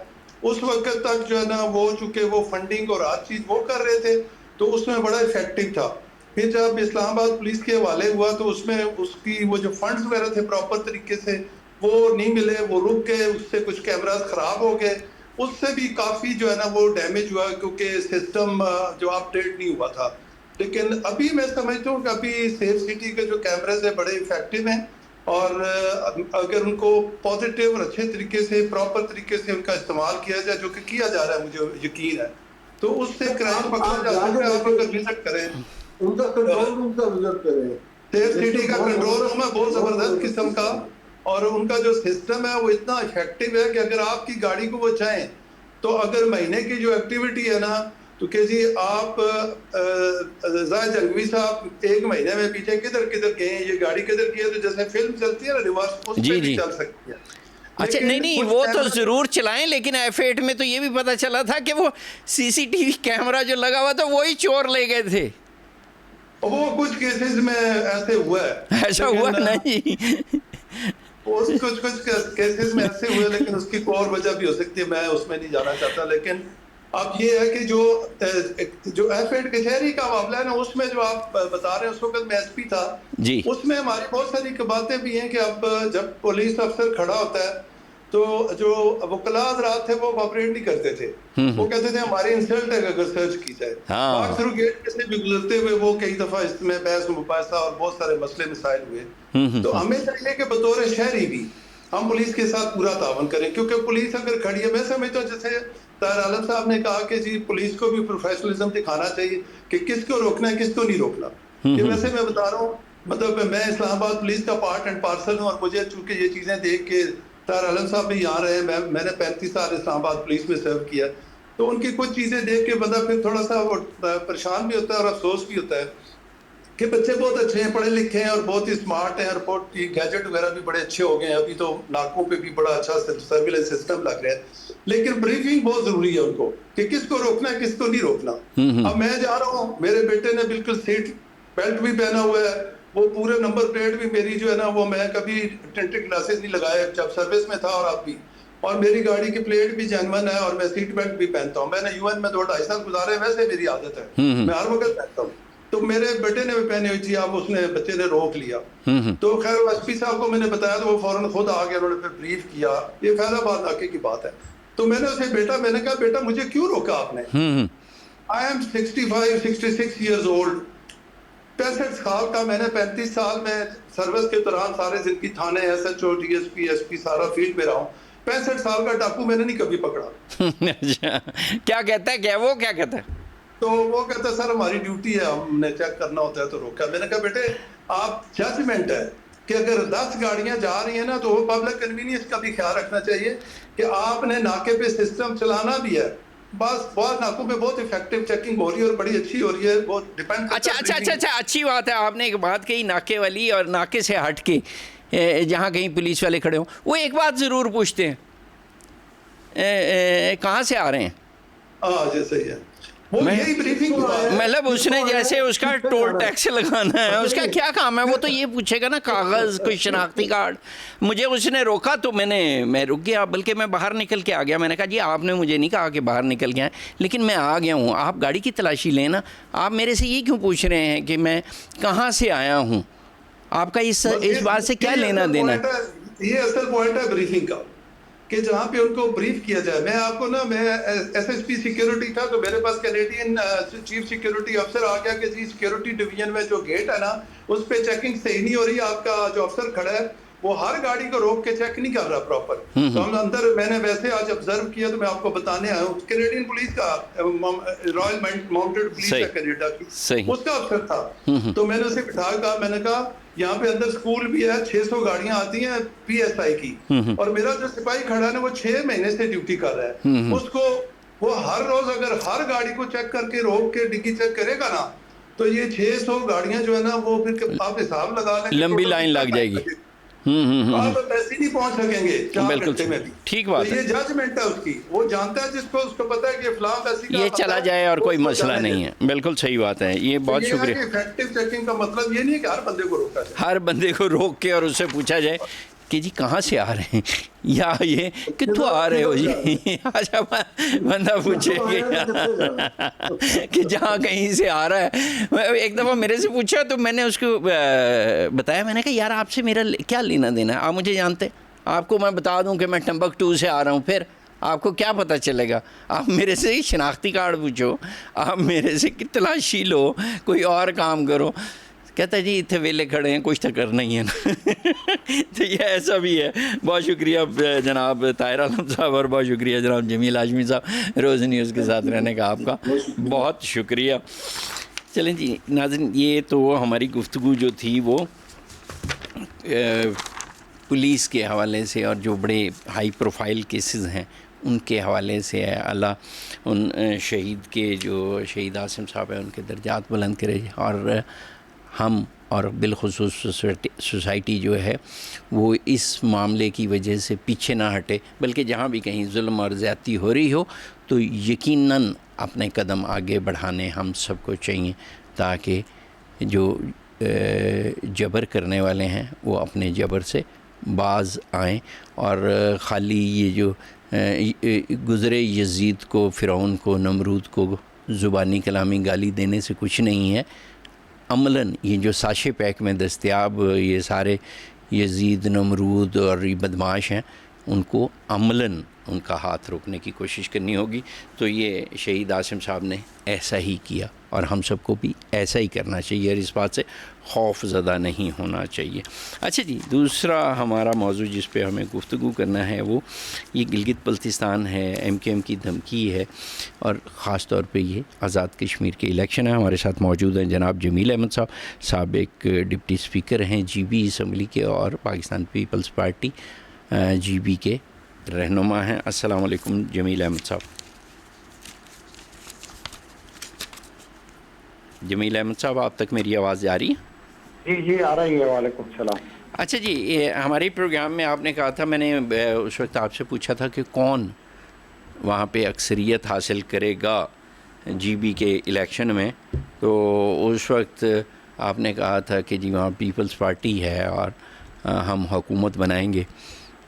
اس وقت تک جو ہے نا وہ چونکہ وہ فنڈنگ اور ہر چیز وہ کر رہے تھے تو اس میں بڑا افیکٹو تھا. پھر جب اسلام آباد پولیس کے حوالے ہوا تو اس میں اس کی وہ جو فنڈز وغیرہ تھے پراپر طریقے سے وہ نہیں ملے, وہ رک گئے, اس سے کچھ کیمراز خراب ہو گئے, اس سے بھی کافی جو ہے نا وہ ڈیمیج ہوا کیونکہ سسٹم جو اپ ڈیٹ نہیں ہوا تھا. لیکن ابھی میں سمجھتا ہوں کہ ابھی سیف سٹی کے جو کیمراز ہیں بڑے افیکٹو ہیں, اور اگر ان کو پازیٹیو اور اچھے طریقے سے پراپر طریقے سے ان کا استعمال کیا جائے, جو کہ کیا جا رہا ہے مجھے یقین ہے, تو اس سے کرائم پکڑا جا سکتا ہے. آپ اگر وزٹ کریں ان کا کنٹرول روم کا وزٹ کریں, سیف سٹی کا کنٹرول روم ہے بہت زبردست قسم کا, اور ان کا جو سسٹم ہے وہ اتنا افیکٹو ہے کہ اگر آپ کی گاڑی کو وہ چاہیں تو اگر مہینے کی جو ایکٹیویٹی ہے نا, تو کہ جی آپ زاہد جنگوی صاحب ایک مہینے میں پیچھے کدھر کدھر گئے ہیں, یہ گاڑی کدھر کی ہے, تو جیسے فلم چلتی ہے نا ریورس, اس پہ بھی چل سکتی ہے. اچھا نہیں وہ تو ضرور چلائیں, لیکن F8 میں تو یہ بھی پتہ چلا تھا کہ وہ سی سی ٹی وی کیمرہ جو لگا ہوا تھا وہی چور لے گئے تھے. وہ کچھ کیسز میں ایسے ہوا ہے, ایسا ہوا نہیں, کچھ کیسز میں ایسے ہوئے, لیکن اس کی کوئی اور وجہ بھی ہو سکتی ہے, میں اس میں نہیں جانا چاہتا. لیکن اب یہ ہے کہ جو F8 کچہری کا معاملہ ہے نا, اس میں جو آپ بتا رہے ہیں, اس وقت میں ایس پی تھا جی اس میں ہماری بہت ساری باتیں بھی ہیں کہ اب جب پولیس افسر کھڑا ہوتا ہے تو جو وکلاء حضرات تھے وہ کوآپریٹ نہیں کرتے تھے, وہ کہتے تھے ہماری انسلٹ ہے اگر سرچ کی جائے. پاک تھرو گیٹ سے بھی گزرتے ہوئے وہ کئی دفعہ اس میں بحث و مباحثہ اور بہت سارے مسئلے مسائل ہوئے. تو ہمیں چاہیے کہ بطور شہری بھی ہم پولیس کے ساتھ پورا تعاون کریں, کیونکہ پولیس اگر کھڑی ہے, میں سمجھتا ہوں جیسے طاہر عالم صاحب نے کہا کہ جی پولیس کو بھی پروفیشنلزم دکھانا چاہیے کہ کس کو روکنا ہے کس کو نہیں روکنا. کہ ویسے میں بتا رہا ہوں, مطلب میں اسلام آباد پولیس کا پارٹ اینڈ پارسل ہوں, اور مجھے چونکہ یہ چیزیں دیکھ کے طاہر عالم صاحب بھی یہاں رہے, میں نے 35 سال اسلام آباد پولیس میں سرو کیا, تو ان کی کچھ چیزیں دیکھ کے بندہ پھر تھوڑا سا پریشان بھی ہوتا ہے اور افسوس بھی ہوتا ہے کہ بچے بہت اچھے ہیں, پڑھے لکھے ہیں اور بہت ہی اسمارٹ ہیں, اور بہت گیجٹ وغیرہ بھی بڑے اچھے ہو گئے ہیں. ابھی تو ناکوں پہ بھی بڑا اچھا سرویلنس سسٹم لگ رہا ہے, لیکن بریفنگ بہت ضروری ہے ان کو کہ کس کو روکنا ہے کس کو نہیں روکنا. اب میں جا رہا ہوں, میرے بیٹے نے بالکل سیٹ بیلٹ بھی پہنا ہوا ہے, وہ پورے نمبر پلیٹ بھی میری جو ہے نا وہ میں کبھی ٹنٹڈ گلاسز نہیں لگائے جب سروس میں تھا اور اب بھی, اور میری گاڑی کی پلیٹ بھی جینوئن ہے, اور میں سیٹ بیلٹ بھی پہنتا ہوں. میں نے UN میں 2-2.5 سال گزارے, ویسے میری عادت ہے, میں ہر وقت پہنتا ہوں. تو میرے بیٹے نے بھی پہنی ہوئی تھی, اب اس نے بچے نے روک لیا. تو خیر ایس پی صاحب کو میں نے بتایا تو وہ فوراً خود آ گیا, انہوں نے پھر بریف کیا. یہ فیض آباد علاقے کی بات ہے. تو میں نے اسے میں نے کہا بیٹا مجھے کیوں روکا آپ نے؟ I am 65-66 years old, 65 سال کا, میں نے 35 سال میں سروس کے دوران سارے زندگی تھانے SHO DSP سارا فیلڈ میں رہا ہوں. 65 سال کا ڈاکو میں نے نہیں کبھی پکڑا. کیا کہتا ہے, کیا وہ کیا کہتا ہے؟ تو وہ کہتا ہے سر ہماری ڈیوٹی ہے, ہم نے چیک کرنا ہوتا ہے تو روکا. میں نے کہا بیٹے آپ ججمنٹ ہے کہ اگر 10 گاڑیاں جا رہی ہیں نا تو وہ پبلک کنوینئنس کا بھی خیال رکھنا چاہیے کہ آپ نے ناکے پہ سسٹم چلانا بھی ہے. بس بہت ناکوں پہ بہت افیکٹو چیکنگ ہو رہی ہے اور بڑی اچھی ہو رہی ہے, بہت ڈیپینڈ. اچھا اچھی بات ہے. آپ نے ایک بات کہی ناکے والی, اور ناکے سے ہٹ کے جہاں کہیں پولیس والے کھڑے ہوں, وہ ایک بات ضرور پوچھتے ہیں کہاں سے آ رہے ہیں. ہاں جی صحیح ہے. مطلب اس نے جیسے اس کا ٹول ٹیکس لگانا ہے, اس کا کیا کام ہے, وہ تو یہ پوچھے گا نا کاغذ کوئی شناختی کارڈ. مجھے اس نے روکا تو میں رک گیا, بلکہ میں باہر نکل کے آ گیا. میں نے کہا جی آپ نے مجھے نہیں کہا کہ باہر نکل گیا, لیکن میں آ گیا ہوں, آپ گاڑی کی تلاشی لیں نا, آپ میرے سے یہ کیوں پوچھ رہے ہیں کہ میں کہاں سے آیا ہوں, آپ کا اس بات سے کیا لینا دینا. یہ اصل پوائنٹ ہے بریفنگ کا کہ جہاں پہ ان کو بریف کیا جائے. میں آپ کو نا, میں SSP سیکیورٹی تھا تو میرے پاس کینیڈین چیف سیکیورٹی افسر آ گیا کہ جی سیکیورٹی ڈویژن میں جو گیٹ ہے نا اس پہ چیکنگ صحیح نہیں ہو رہی, آپ کا جو افسر کھڑا ہے وہ ہر گاڑی کو روک کے چیک نہیں کر رہا پراپر. تو ہم اندر, میں نے ویسے آج آبزرو کیا تو میں آپ کو بتانے آیا ہوں, کینیڈین پولیس کا رائل ماؤنٹڈ پولیس ہے کینیڈا کی, اس کا افسر تھا. تو میں نے اسے بٹھا کہا, میں نے کہا یہاں پہ اندر سکول بھی ہے, 600 گاڑیاں آتی ہیں PSI کی, اور میرا جو سپاہی کھڑا ہے نا وہ 6 مہینے سے ڈیوٹی کر رہا ہے. اس کو وہ ہر روز اگر ہر گاڑی کو چیک کر کے روک کے ڈگی چیک کرے گا نا تو یہ 600 گاڑیاں جو ہے نا وہ پھر آپ حساب لگا لیں, لمبی لائن لگ جائے گی, آپ پیسے نہیں پہنچ سکیں گے 4 گھنٹے میں بھی. ٹھیک بات ہے. یہ ججمنٹ ہے اس کی, وہ جانتا ہے جس کو, اس کو پتا ہے کہ فلاں پیسے یہ چلا جائے اور کوئی مسئلہ نہیں ہے. بالکل صحیح بات ہے, یہ بہت شکریہ. ایفیکٹو چیکنگ کا مطلب یہ نہیں ہے کہ ہر بندے کو روکا جائے, ہر بندے کو روک کے اور اس سے پوچھا جائے کہ جی کہاں سے آ رہے ہیں, یا یہ کتوں آ رہے ہو جی. اچھا بندہ پوچھے کہ جہاں کہیں سے آ رہا ہے. ایک دفعہ میرے سے پوچھا تو میں نے اس کو بتایا, میں نے کہا یار آپ سے میرا کیا لینا دینا ہے, آپ مجھے جانتے, آپ کو میں بتا دوں کہ میں ٹمبکٹو سے آ رہا ہوں، پھر آپ کو کیا پتہ چلے گا؟ آپ میرے سے شناختی کارڈ پوچھو، آپ میرے سے تلاشی لو، کوئی اور کام کرو. کہتا ہے جی اتنے ویلے کھڑے ہیں، کچھ تو کرنا ہی ہے نا. تو یہ ایسا بھی ہے. بہت شکریہ جناب طاہر عالم صاحب، اور بہت شکریہ جناب جمیل ہاشمی صاحب روز نیوز کے ساتھ رہنے کا آپ کا بہت شکریہ. چلیں جی ناظرین، یہ تو ہماری گفتگو جو تھی وہ پولیس کے حوالے سے اور جو بڑے ہائی پروفائل کیسز ہیں ان کے حوالے سے ہے. اللہ ان شہید کے جو شہید عاصم صاحب ہیں ان کے درجات بلند کرے، اور ہم اور بالخصوص سوسائٹی جو ہے وہ اس معاملے کی وجہ سے پیچھے نہ ہٹے، بلکہ جہاں بھی کہیں ظلم اور زیادتی ہو رہی ہو تو یقیناً اپنے قدم آگے بڑھانے ہم سب کو چاہیے، تاکہ جو جبر کرنے والے ہیں وہ اپنے جبر سے باز آئیں. اور خالی یہ جو گزرے یزید کو، فرعون کو، نمرود کو زبانی کلامی گالی دینے سے کچھ نہیں ہے. عملاً یہ جو ساشے پیک میں دستیاب یہ سارے یزید، نمرود اور یہ بدماش ہیں، ان کو عملاً ان کا ہاتھ روکنے کی کوشش کرنی ہوگی. تو یہ شہید عاصم صاحب نے ایسا ہی کیا، اور ہم سب کو بھی ایسا ہی کرنا چاہیے، اور اس بات سے خوف زدہ نہیں ہونا چاہیے. اچھا جی، دوسرا ہمارا موضوع جس پہ ہمیں گفتگو کرنا ہے وہ یہ گلگت بلتستان ہے. MKM کی دھمکی ہے، اور خاص طور پہ یہ آزاد کشمیر کے الیکشن ہے. ہمارے ساتھ موجود ہیں جناب جمیل احمد صاحب، سابق ڈپٹی اسپیکر ہیں GB اسمبلی کے اور پاکستان پیپلز پارٹی GB کے رہنما ہیں. السلام علیکم جمیل احمد صاحب. جمیل احمد صاحب، آپ تک میری آواز جا رہی ہے؟ جی جی آ رہی ہے. وعلیکم السلام. اچھا جی، ہمارے پروگرام میں آپ نے کہا تھا، میں نے اس وقت آپ سے پوچھا تھا کہ کون وہاں پہ اکثریت حاصل کرے گا GB کے الیکشن میں، تو اس وقت آپ نے کہا تھا کہ جی وہاں پیپلز پارٹی ہے اور ہم حکومت بنائیں گے.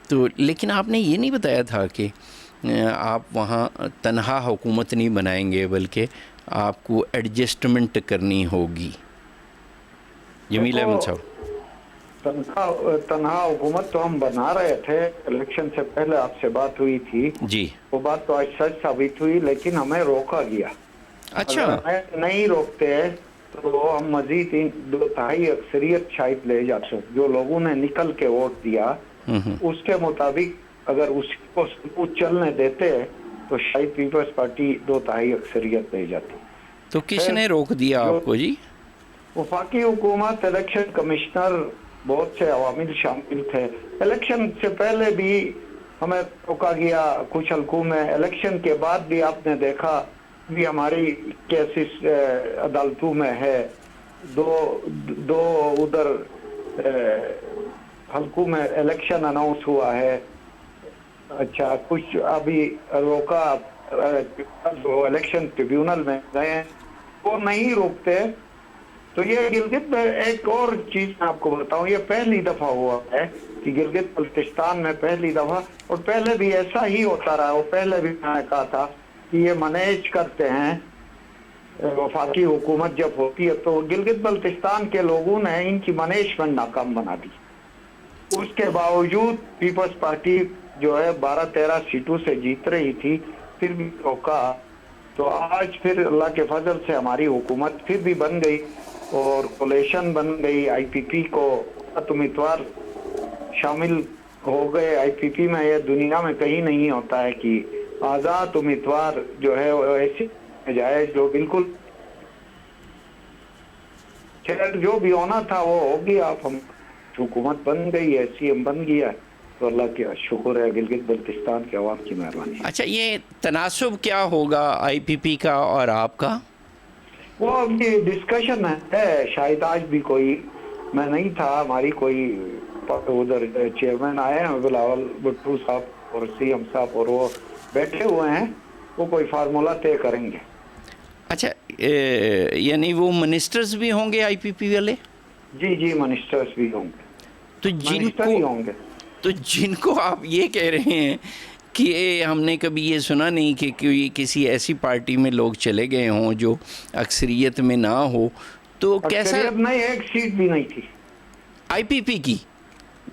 تو لیکن آپ نے یہ نہیں بتایا تھا کہ آپ وہاں تنہا حکومت نہیں بنائیں گے، بلکہ آپ کو ایڈجسٹمنٹ کرنی ہوگی. جمیل احمد صاحب، تنہا حکومت تو ہم بنا رہے تھے. الیکشن سے پہلے آپ سے بات ہوئی تھی، جی وہ بات تو آج سچ ثابت ہوئی، لیکن ہمیں روکا گیا. اچھا، اگر ہمیں نہیں روکتے تو ہم مزید 2/3 اکثریت شاید لے جاتے. جو لوگوں نے نکل کے ووٹ دیا اس کے مطابق اگر اس کو ثبوت چلنے دیتے تو شاید پیپلز پارٹی 2/3 اکثریت لے جاتی. تو کس نے روک دیا آپ کو جی؟ وفاقی حکومت، الیکشن کمشنر، بہت سے عوامل شامل تھے. الیکشن سے پہلے بھی ہمیں روکا گیا کچھ حلقوں میں، الیکشن کے بعد بھی آپ نے دیکھا بھی ہماری کیسز عدالتوں میں ہے. دو ادھر حلقوں میں الیکشن اناؤنس ہوا ہے. اچھا، کچھ ابھی روکا جو الیکشن ٹریبیونل میں گئے، وہ نہیں روکتے. تو یہ گلگت میں ایک اور چیز میں آپ کو بتاؤں، یہ پہلی دفعہ ہوا ہے کہ گلگت بلتستان میں پہلی دفعہ، اور پہلے بھی ایسا ہی ہوتا رہا. وہ پہلے بھی میں نے کہا تھا کہ یہ مینیج کرتے ہیں وفاقی حکومت جب ہوتی ہے، تو گلگت بلتستان کے لوگوں نے ان کی مینجمنٹ ناکام بنا دی. اس کے باوجود پیپلز پارٹی جو ہے 12-13 سیٹوں سے جیت رہی تھی، پھر بھی روکا. تو آج پھر اللہ کے فضل سے ہماری حکومت پھر بھی بن گئی اور کولیشن بن گئی. IPP کو امیدوار شامل ہو گئے. IPP میں یہ دنیا میں کہیں نہیں ہوتا ہے کہ آزاد امیدوار جو ہے وہ ایسی جائے جو بالکل جو بھی ہونا تھا وہ ہو گیا. ہم حکومت بن گئی ہے، CM بن گیا، تو اللہ کا شکر ہے، گلگت بلتستان کے عوام کی مہربانی. اچھا، یہ تناسب کیا ہوگا IPP کا اور آپ کا؟ وہ ابھی ڈسکشن ہے. شاید آج بھی کوئی، میں نہیں تھا، ہماری کوئی ادھر چیئرمین آئے ہیں بلاول بھٹو صاحب اور CM صاحب، اور وہ بیٹھے ہوئے ہیں، وہ کوئی فارمولا طے کریں گے. اچھا، یعنی وہ منسٹرز بھی ہوں گے IPP والے؟ جی جی، منسٹرز بھی ہوں گے. تو جن کو آپ یہ کہہ رہے ہیں کہ ہم نے کبھی یہ سنا نہیں کہ کوئی کسی ایسی پارٹی میں لوگ چلے گئے ہوں جو اکثریت میں نہ ہو، تو کیسا؟ اکثریت نہیں، ایک سیٹ بھی نہیں تھی IPP کی.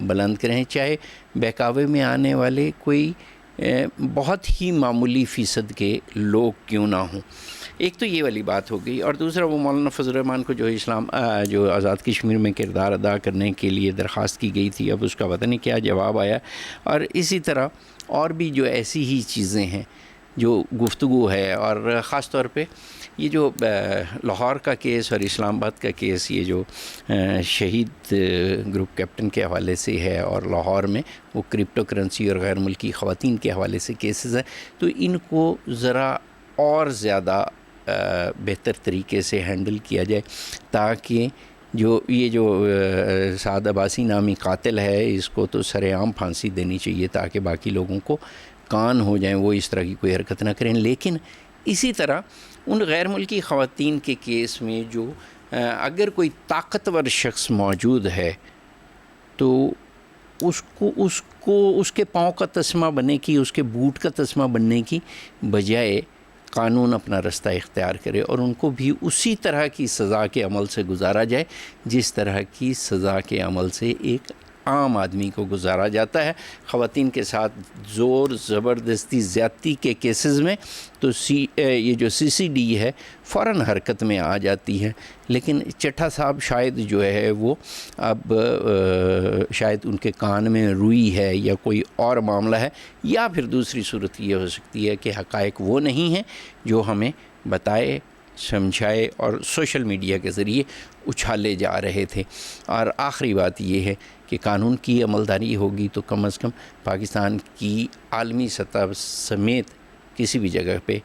بلند کریں، چاہے بہکاوے میں آنے والے کوئی بہت ہی معمولی فیصد کے لوگ کیوں نہ ہوں۔ ایک تو یہ والی بات ہو گئی، اور دوسرا وہ مولانا فضل الرحمان کو جو آزاد کشمیر میں کردار ادا کرنے کے لیے درخواست کی گئی تھی، اب اس کا پتہ نہیں کیا جواب آیا۔ اور اسی طرح اور بھی جو ایسی ہی چیزیں ہیں جو گفتگو ہے، اور خاص طور پہ یہ جو لاہور کا کیس اور اسلام آباد کا کیس، یہ جو شہید گروپ کیپٹن کے حوالے سے ہے، اور لاہور میں وہ کرپٹو کرنسی اور غیر ملکی خواتین کے حوالے سے کیسز ہیں، تو ان کو ذرا اور زیادہ بہتر طریقے سے ہینڈل کیا جائے، تاکہ یہ جو سعد عباسی نامی قاتل ہے، اس کو تو سر عام پھانسی دینی چاہیے، تاکہ باقی لوگوں کو کان ہو جائیں، وہ اس طرح کی کوئی حرکت نہ کریں۔ لیکن اسی طرح ان غیر ملکی خواتین کے کیس میں جو اگر کوئی طاقتور شخص موجود ہے تو اس کے پاؤں کا تسمہ بننے کی، اس کے بوٹ کا تسمہ بننے کی بجائے قانون اپنا رستہ اختیار کرے، اور ان کو بھی اسی طرح کی سزا کے عمل سے گزارا جائے جس طرح کی سزا کے عمل سے ایک عام آدمی کو گزارا جاتا ہے۔ خواتین کے ساتھ زور زبردستی زیادتی کے کیسز میں تو یہ جو CCD ہے فوراً حرکت میں آ جاتی ہے، لیکن چٹھا صاحب شاید جو ہے وہ اب شاید ان کے کان میں روئی ہے یا کوئی اور معاملہ ہے، یا پھر دوسری صورت یہ ہو سکتی ہے کہ حقائق وہ نہیں ہیں جو ہمیں بتائے، سمجھائے اور سوشل میڈیا کے ذریعے اچھالے جا رہے تھے۔ اور آخری بات یہ ہے کہ قانون کی عملداری ہوگی تو کم از کم پاکستان کی عالمی سطح سمیت کسی بھی جگہ پہ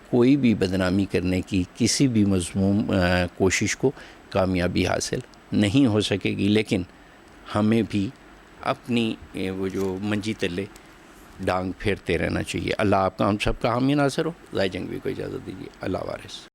کوئی بھی بدنامی کرنے کی کسی بھی مذموم کوشش کو کامیابی حاصل نہیں ہو سکے گی۔ لیکن ہمیں بھی اپنی وہ جو منجی تلے ڈانگ پھیرتے رہنا چاہیے۔ اللہ آپ کا ہم سب کا حامی ناصر ہو۔ ذائع جنگوی کو اجازت دیجیے۔ اللہ وارث۔